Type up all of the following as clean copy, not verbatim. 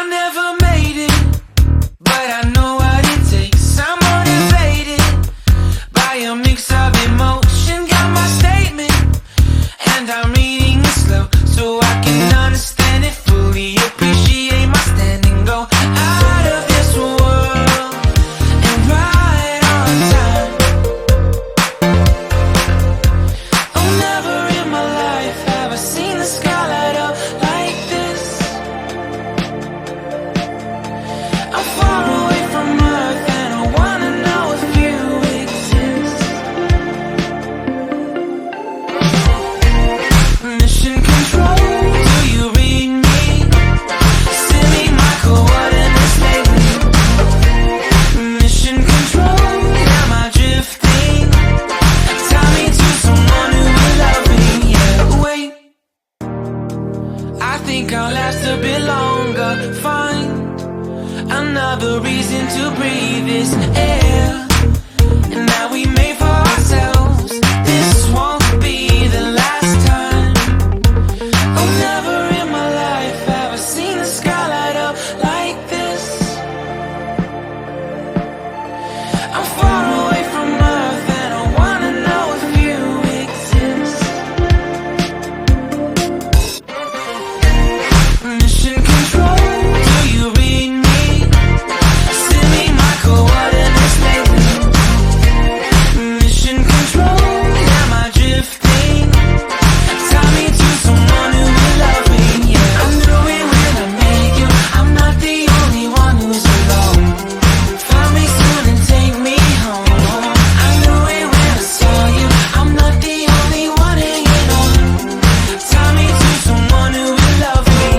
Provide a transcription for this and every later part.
I never made it, but I know what it takes. I'm motivated by a mix of emotion. Got my statement, and I'm reading it slow so I can understand it fully. Appreciate my standing, go out of this world and right on time. Oh, never in my life have I seen the sky light up like this. I'm far away from Earth and I wanna know if you exist. Mission control, do you read me? Send me my coordinates lately. Mission control, am I drifting? Tie me to someone who will love me. Yeah, wait, I think I'll last a bit longer. Find another reason to breathe this air, and that we made for ourselves. This won't be the last time. Oh, never in my life have I seen the sky light up like this. I'm far away from Earth and I wanna know if you exist. Mission control, do you read me? Send me my coordinates lately. Mission control, am I drifting? Tie me to someone who will love me. Yeah, I knew it when I met you. I'm not the only one who's alone. Find me soon and take me home. I knew it when I saw you. I'm not the only one hanging on. Tie me to someone who will love me.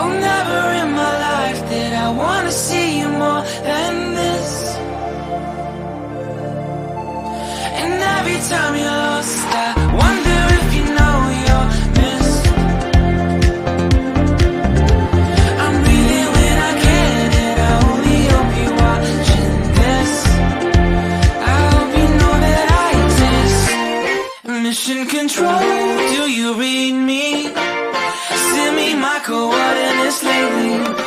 Oh, never in my life did I wanna see you more than this. And every time you're lost, I wonder if you know you're missed. I'm breathing when I can, and I only hope you're watching this. I hope you know that I exist. Mission control, do you read me? Send me my coordinates lately.